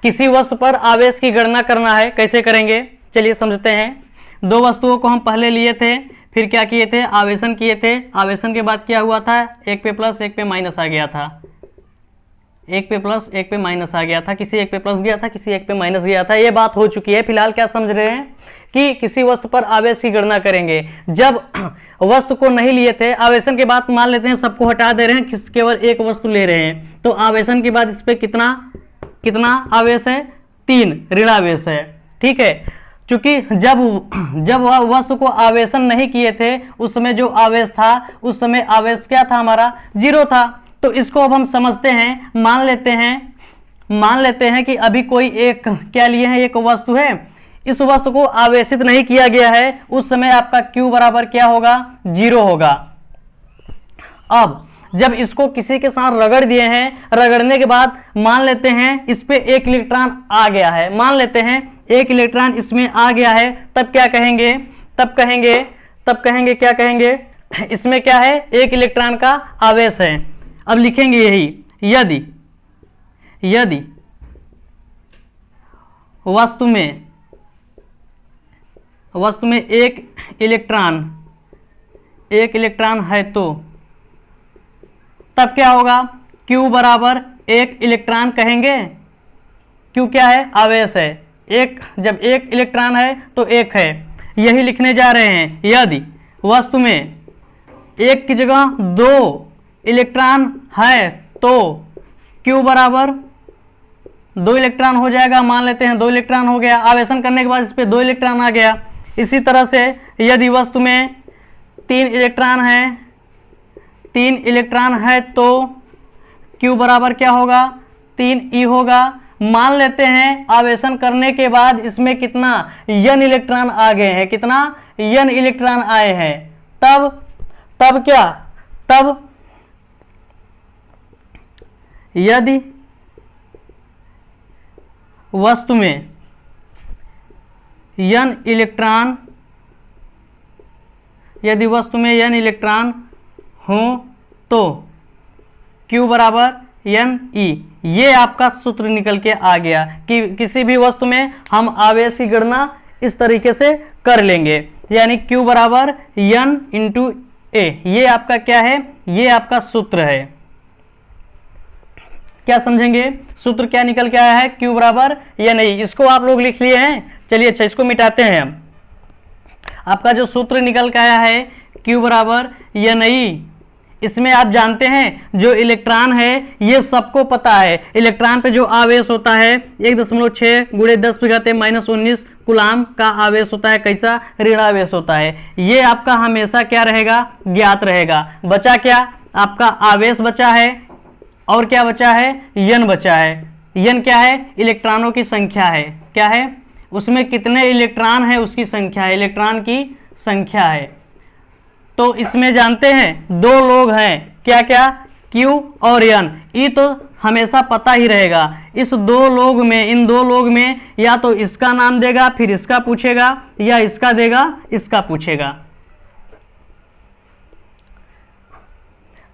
किसी वस्तु पर आवेश की गणना करना है, कैसे करेंगे चलिए समझते हैं। दो वस्तुओं को हम पहले लिए थे, फिर क्या किए थे, आवेशन किए थे। आवेशन के बाद क्या हुआ था, एक पे प्लस एक पे माइनस आ गया था, एक पे प्लस एक पे माइनस आ गया था, किसी एक पे प्लस गया था, किसी एक पे माइनस गया था। ये बात हो चुकी है। फिलहाल क्या समझ रहे हैं कि किसी वस्तु पर आवेश की गणना करेंगे। जब वस्तु को नहीं लिए थे, आवेशन के बाद मान लेते हैं सबको हटा दे रहे हैं, केवल एक वस्तु ले रहे हैं, तो आवेशन के बाद इस पे कितना कितना आवेश है, 3 ऋणावेश है। ठीक है, क्योंकि जब वस्तु को आवेशन नहीं किए थे उस समय जो आवेश था, उस समय आवेश क्या था हमारा, 0 था। तो इसको अब हम समझते हैं, मान लेते हैं कि अभी कोई एक क्या लिए हैं, एक वस्तु है, इस वस्तु को आवेशित नहीं किया गया है, उस समय आपका Q बराबर क्या होगा, 0 होगा। अब जब इसको किसी के साथ रगड़ दिए हैं, रगड़ने के बाद मान लेते हैं इस पे एक इलेक्ट्रॉन आ गया है, मान लेते हैं एक इलेक्ट्रॉन इसमें आ गया है, तब क्या कहेंगे, तब कहेंगे क्या कहेंगे, इसमें क्या है, एक इलेक्ट्रॉन का आवेश है। अब लिखेंगे यही, यदि वस्तु में एक इलेक्ट्रॉन है तो तब क्या होगा, Q बराबर एक इलेक्ट्रॉन कहेंगे। Q क्या है, आवेश है। एक, जब एक इलेक्ट्रॉन है तो एक है, यही लिखने जा रहे हैं। यदि वस्तु में एक की जगह 2 इलेक्ट्रॉन है तो Q बराबर 2 इलेक्ट्रॉन हो जाएगा। मान लेते हैं 2 इलेक्ट्रॉन हो गया, आवेशन करने के बाद इस पे 2 इलेक्ट्रॉन आ गया। इसी तरह से यदि वस्तु में 3 इलेक्ट्रॉन है तो Q बराबर क्या होगा, 3e होगा। मान लेते हैं आवेशन करने के बाद इसमें कितना n इलेक्ट्रॉन आ गए हैं, कितना n इलेक्ट्रॉन आए हैं, तब क्या, तब यदि वस्तु में n इलेक्ट्रॉन हो तो Q बराबर Ne। ये आपका सूत्र निकल के आ गया कि किसी भी वस्तु में हम आवेश की गणना इस तरीके से कर लेंगे, यानी Q बराबर n इंटू ए। ये आपका क्या है, ये आपका सूत्र है। क्या समझेंगे, सूत्र क्या निकल के आया है, Q बराबर या नहीं। इसको आप लोग लिख लिए हैं, चलिए अच्छा इसको मिटाते हैं हम। आपका जो सूत्र निकल के आया है Q बराबर या नहीं, इसमें आप जानते हैं जो इलेक्ट्रॉन है, ये सबको पता है, इलेक्ट्रॉन पे जो आवेश होता है 1.6 गुणे 10⁻⁻19 कूलाम का आवेश होता है। कैसा, ऋणावेश होता है। ये आपका हमेशा क्या रहेगा, ज्ञात रहेगा। बचा क्या, आपका आवेश बचा है, और क्या बचा है, n बचा है। n क्या है, इलेक्ट्रॉनों की संख्या है। क्या है, उसमें कितने इलेक्ट्रॉन है उसकी संख्या है, इलेक्ट्रॉन की संख्या है। तो इसमें जानते हैं 2 लोग हैं, क्या क्या, Q और N। E तो हमेशा पता ही रहेगा। इन 2 लोग में या तो इसका नाम देगा फिर इसका पूछेगा, या इसका देगा इसका पूछेगा।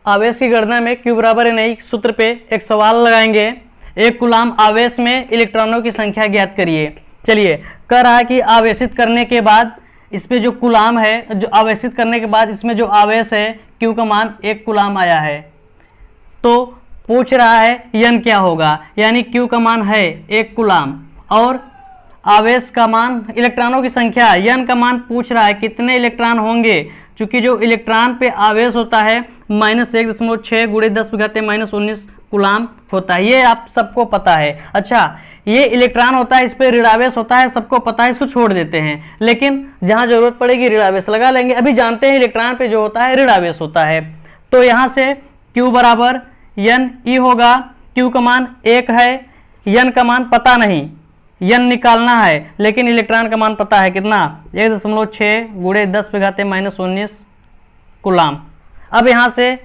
आवेश की गणना में Q बराबर है नहीं सूत्र पे एक सवाल लगाएंगे। एक कूलाम आवेश में इलेक्ट्रॉनों की संख्या ज्ञात करिए। चलिए, कह रहा है कि आवेशित करने के बाद इस पे जो कूलाम है, जो आवेशित करने के बाद इसमें जो आवेश है Q का मान 1 कूलाम आया है, तो पूछ रहा है n क्या होगा, यानी Q का मान है 1 कूलाम और आवेश का मान, इलेक्ट्रॉनों की संख्या n का मान पूछ रहा है कितने इलेक्ट्रॉन होंगे। चूंकि जो इलेक्ट्रॉन पे आवेश होता है -1.6 गुणे 10⁻⁻19 कूलाम होता है, ये आप सबको पता है। अच्छा, ये इलेक्ट्रॉन होता है, इस पे ऋणावेश होता है, सबको पता है, इसको छोड़ देते हैं, लेकिन जहां जरूरत पड़ेगी ऋणावेश लगा लेंगे। अभी जानते हैं इलेक्ट्रॉन पे जो होता है ऋणावेश होता है, तो यहां से Q बराबर Ne होगा। Q का मान 1 है, n का मान पता नहीं, n निकालना है, लेकिन इलेक्ट्रॉन का मान पता है कितना, 1.6 गुणे 10⁻⁻19 कूलाम। अब यहाँ से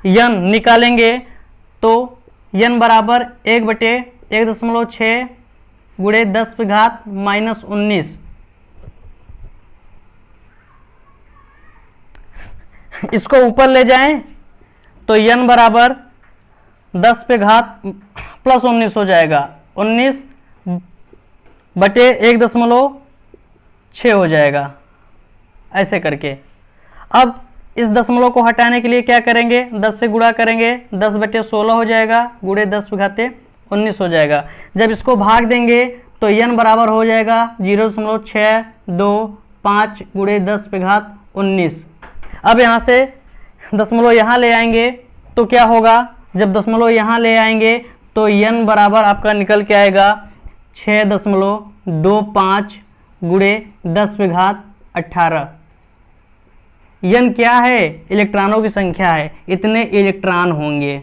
n निकालेंगे तो n बराबर 1/1.6 गुणे 10⁻⁻19। इसको ऊपर ले जाएं तो n बराबर 10⁻+19 हो जाएगा। 19 बटे 1.6 हो जाएगा, ऐसे करके। अब इस दशमलव को हटाने के लिए क्या करेंगे, 10 से गुणा करेंगे, 10/16 हो जाएगा, गुणे 10×19 हो जाएगा। जब इसको भाग देंगे तो n बराबर हो जाएगा 0.625 गुणे 10×19। अब यहाँ से दशमलव यहाँ ले आएंगे तो क्या होगा, जब दशमलव यहाँ ले आएंगे तो n बराबर आपका निकल के आएगा 6.25 गुणे 10×18। n क्या है, इलेक्ट्रॉनों की संख्या है, इतने इलेक्ट्रॉन होंगे।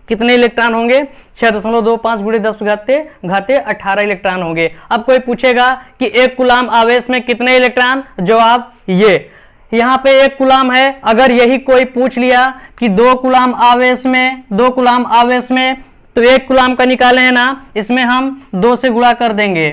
कितने इलेक्ट्रॉन होंगे, 6.25 गुणे 10×18 इलेक्ट्रॉन होंगे। अब कोई पूछेगा कि 1 कूलाम आवेश में कितने इलेक्ट्रॉन, जवाब ये यहाँ पे 1 कूलाम है। अगर यही कोई पूछ लिया कि 2 कूलाम आवेश में तो 1 कूलाम का निकाले है ना, इसमें हम 2 से गुणा कर देंगे।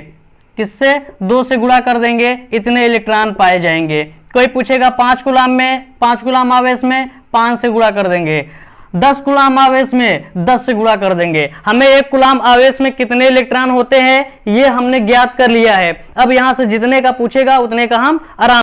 किससे, 2 से गुणा कर देंगे, इतने इलेक्ट्रॉन पाए जाएंगे। कोई पूछेगा 5 कूलाम आवेश में 5 से गुणा कर देंगे, 10 कूलाम आवेश में 10 से गुणा कर देंगे। हमें 1 कूलाम आवेश में कितने इलेक्ट्रॉन होते हैं ये हमने ज्ञात कर लिया है। अब यहां से जितने का पूछेगा उतने का हम आराम